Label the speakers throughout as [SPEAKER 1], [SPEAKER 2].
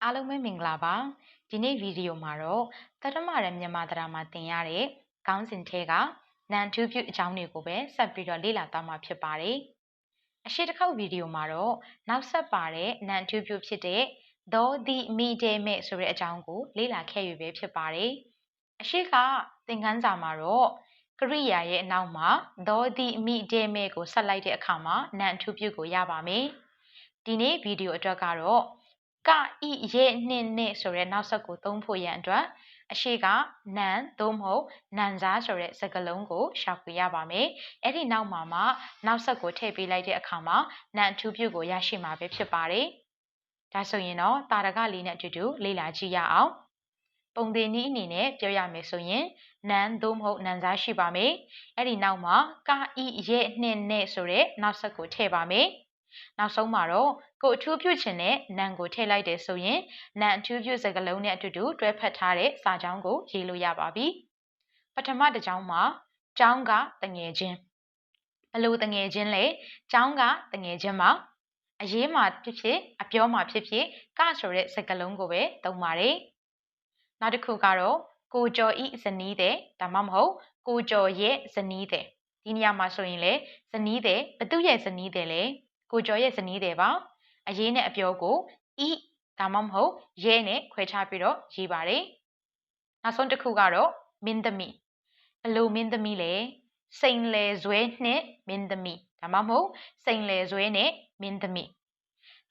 [SPEAKER 1] အားလုံးပဲမင်္ဂလာပါဒီနေ့ဗီဒီယိုမှာတော့သတ္တမရမြန်မာသဒ္ဒါမှာသင်ရတဲ့ခေါင်းစဉ်ထဲကနံထူးပြုအကြောင်းတွေကိုပဲဆက်ပြီးတော့လေ့လာသွားမှာဖြစ်ပါတယ်အရှိတစ်ခေါက်ဗီဒီယိုမှာတော့နောက်ဆက်ပါတဲ့နံထူးပြုဖြစ်တဲ့သောတိမိတဲမဲ့ဆိုတဲ့အကြောင်းကိုလေ့လာခဲ့ရပဲဖြစ်ပါတယ်အရှိကသင်ခန်းစာမှာတော့ကရိယာရဲ့အနောက်မှာသောတိမိတဲမဲ့ကိုဆက်လိုက်တဲ့အခါမှာနံထူးပြုကိုရပါမယ်ဒီနေ့ဗီဒီယိုအတွက်ကတော့ကဣရဲ့နှင့်နဲ့ဆိုတဲ့နောက်ဆက်ကိုသုံးဖို့ရန်အတွက်အရှိကနံသို့မဟုတ်နံစားဆိုတဲ့စကားလုံးကိုရှာဖွေရပါမယ်။အဲ့ဒီနောက်မှာမှနောက်ဆက်ကိုထည့်ပေးလိုက်တဲ့အခါမှာနံထူးပြုကိုရရှိမှာပဲဖြစ်ပါတယ်။ဒါဆိုရင်တော့တာရကလေးနဲ့အတူတူလေ့လာကြည့်ရအောင်။ပုံသင်နည်းအနေနဲ့ပြောရမယ်ဆိုရင်နံသို့မဟုတ်နံစားရှိပါမယ်။အဲ့ဒီနောက်မှာကဣရဲ့နှင့်နဲ့ဆိုတဲ့နောက်ဆက်ကိုထည့်ပါမယ်။နောက်ဆုံးမှာတော့ကိုအထူးပြုချင်တဲ့နံကိုထည့်လိုက်တယ်ဆိုရင်နံအထူးပြုစကားလုံးနဲ့အတူတူတွဲဖက်ထားတဲ့စာကြောင်းကိုရေးလို့ရပါပြီပထမတစ်ကြောင်းမှာကျောင်းကတငယ်ချင်းဘလို့တငယ်ချင်းလဲကျောင်းကတငယ်ချင်းမှာအရေးမှာဖြစ်ဖြစ်အပြောမှာဖြစ်ဖြစ်ကဆိုတဲ့စကားလုံးကိုပဲသုံးပါတယ်နောက်တစ်ခုကတော့ကိုကျော်ဤဇနီးတဲ့ဒါမှမဟုတ်ကိုကျော်ရဲ့ဇနီးတဲ့ဒီနေရာမှာဆိုရင်လေဇနီးတဲ့ဘသူရဲ့ဇနီးတဲ့လဲကိုကျော်ရဲ့ဇနီးတယ်ပါအရေးနဲ့အပြောကိုဤဒါမှမဟုတ်ရဲနဲ့ခွဲခြားပြီးတော့ရေးပါတယ်နောက်ဆုံးတစ်ခုကတော့မင်းသမီးဘလို့မင်းသမီးလဲစိန်လေဇွဲနဲ့မင်းသမီးဒါမှမဟုတ်စိန်လေဇွဲနဲ့မင်းသမီး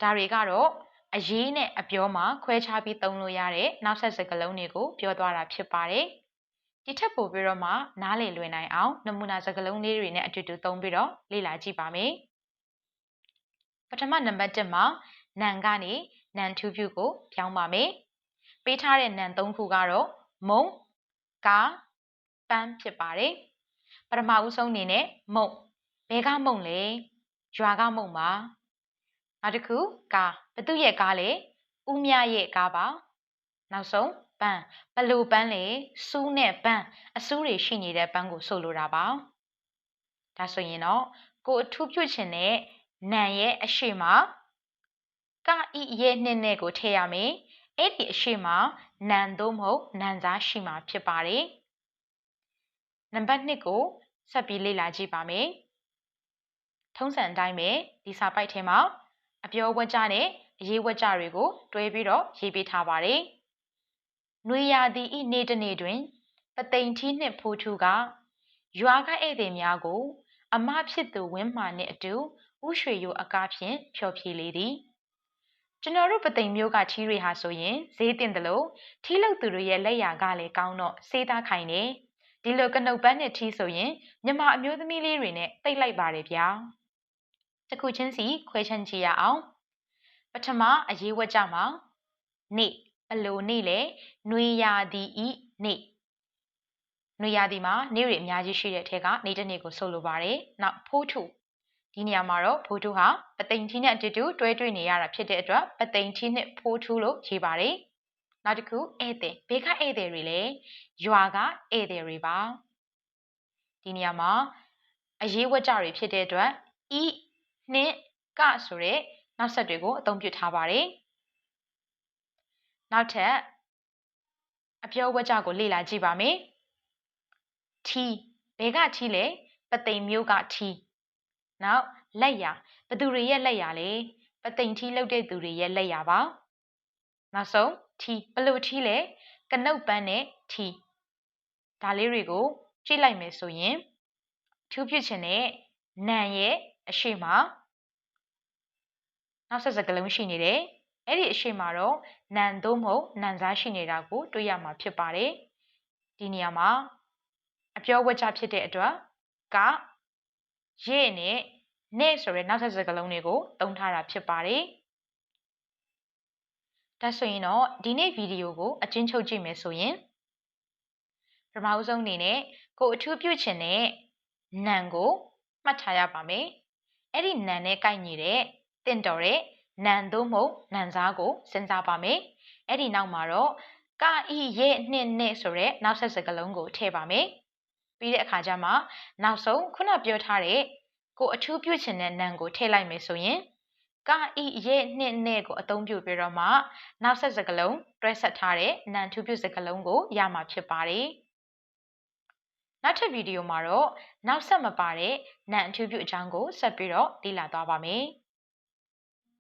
[SPEAKER 1] ဒါတွေကတော့အရေးနဲ့အပြောမှာခွဲခြားပြီးသုံးလို့ရတဲ့နောက်ဆက်စကားလုံးတွေကိုပြောသွားတာဖြစ်ပါတယ်ဒီထက်ပိုပြီးတော့မှနားလည်လွယ်နိုင်အောင်နမူနာစကားလုံးလေးတွေနဲ့အတူတူသုံးပြီးတော့လေ့လာကြည့်ပါမယ်ပထမနံပါတ်1မှာနံကနေနံထူးပြုကိုပြောင်းပါမယ်ပေးထားတဲ့နံ3ခုကတော့မုံကားပန်းဖြစ်ပါတယ်ပထမဦးဆုံးအနေနဲ့မုံဘဲကမုံလဲရွာကမုံပါနောက်တစ်ခုကားဘသူရဲ့ကားလဲဦးမြရဲ့ကားပါနောက်ဆုံးပန်းဘလို့ပန်းလဲစူးနဲ့ပန်းအစူးတွေရှိနေတဲ့ပန်းကိုဆိုလိုတာပါဒါဆိုရင်တော့ကိုအထူးပြုချင်တဲ့နံရဲ့အရှိမကဣရဲ့နှစ်နဲ့ကိုထည့်ရမယ်အဲ့ဒီအရှိမနံသို့မဟုတ်နံစားရှိမှာဖြစ်ပါတယ်နံပါတ်2ကိုဆက်ပြီးလေ့လာကြည့်ပါမယ်ထုံးစံအတိုင်းပဲဒီစာပိုက်ထဲမှာအပြောဝကြနဲ့အရေးဝကြတွေကိုတွဲပြီးတော့ရေးပေးထားပါတယ်နွေရာသီဤနေ့တစ်နေ့တွင်ပသိမ်ထီးနှင့်ဖိုးထူးကရွာကဧည့်သည်များကိုအမဖြစ်သူဝင်းမာနှင့်အတူဥရွှေရိုအကားဖြင့်ဖျော်ဖြေလေသည်ကျွန်တော်တို့ပသိမ်မျိုးကထီးတွေဟာဆိုရင်ဈေးတင်တယ်လို့ထီးလုတ်သူတွေရဲ့လက်ရာကလည်းကောင်းတော့စေးသားခိုင်နေဒီလိုကနုတ်ပန်းနဲ့ထီးဆိုရင်မြမအမျိုးသမီးလေးတွေနဲ့တိတ်လိုက်ပါတယ်ဗျာတစ်ခုချင်းစီခွဲခြမ်းကြည့်ရအောင်ပထမအရေးဝတ်ကြမှာနေ့ဘလို့နေ့လဲနွေရာသီဤနေ့နွေရာသီမှာနေ့တွေအများကြီးရှိတဲ့ထဲကနေ့တစ်နေ့ကိုဆိုလိုပါတယ်နောက်ဖိုးထုဒီနေရာမှာတော့ဖိုးထုဟာပသိမ်ထီးနဲ့အတူတူတွဲတွေ့နေရတာဖြစ်တဲ့အတွက်ပသိမ်ထီးနဲ့ဖိုးထုလို့ရေးပါတယ်နောက်တစ်ခုဧည့်သည်ဘေးကဧည့်သည်တွေလည်းရွာကဧည့်သည်တွေပါဒီနေရာမှာအရေးဝတ်ကြတွေဖြစ်တဲ့အတွက်ဤနှင့်ကဆိုတဲ့နောက်ဆက်တွေကိုအသုံးပြုထားပါတယ်နောက်ထပ်အပြောဝတ်ကြကိုလေ့လာကြည့်ပါမယ်ထီဘဲကထီလဲပသိမ်မျိုးကထီနောက်လက်ရာဘသူတွေရဲ့လက်ရာလဲပသိမ်ထီလောက်တဲ့သူတွေရဲ့လက်ရာပါနောက်ဆုံးထီဘလို့ထီလဲကနုတ်ပန်းနဲ့ထီဒါလေးတွေကိုကြည့်လိုက်မယ်ဆိုရင်ထူးဖြစ်ခြင်းနဲ့နံရဲ့အရှိမနောက်ဆက်စကားလုံးရှိနေတယ်အဲ့ဒီအရှိမတော့နံသို့မဟုတ်နံစားရှိနေတာကိုတွေ့ရမှာဖြစ်ပါတယ်ဒီနေရာမှာအပြောဝတ်ကြဖြစ်တဲ့အတွက်ကရဲ့နဲ့ဆိုတဲ့နောက်ဆက်စကားလုံးတွေကိုသုံးထားတာဖြစ်ပါတယ်ဒါဆိုရင်တော့ဒီနေ့ဗီဒီယိုကိုအကျဉ်းချုပ်ကြည့်မယ်ဆိုရင်ပထမဆုံးအနေနဲ့ကိုအထူးပြုချင်တဲ့နံကိုမှတ်ထားရပါမယ်အဲ့ဒီနံနဲ့ကိုက်ညီတဲ့တင့်တော်တဲ့နံသို့မဟုတ်နံစားကိုစဉ်းစားပါမယ်အဲ့ဒီနောက်မှာတော့ကဣရဲ့နှင့်နဲ့ဆိုတဲ့နောက်ဆက်စကားလုံးကိုထည့်ပါမယ်ပြီးတဲ့အခါကျမှနောက်ဆုံးခုနပြောထားတဲ့ကိုအထူးပြုချင်တဲ့နံကိုထည့်လိုက်မယ်ဆိုရင် ကဤရဲ့နှစ်နဲ့ကိုအသုံးပြုပြီးတော့မှနောက်ဆက်စကားလုံးတွဲဆက်ထားတဲ့နံထူးပြုစကားလုံးကိုရမှာဖြစ်ပါတယ်။နောက်ထပ်ဗီဒီယိုမှာတော့နောက်ဆက်မပါတဲ့နံအထူးပြုအကြောင်းကိုဆက်ပြီးတော့လေ့လာသွားပါမယ်။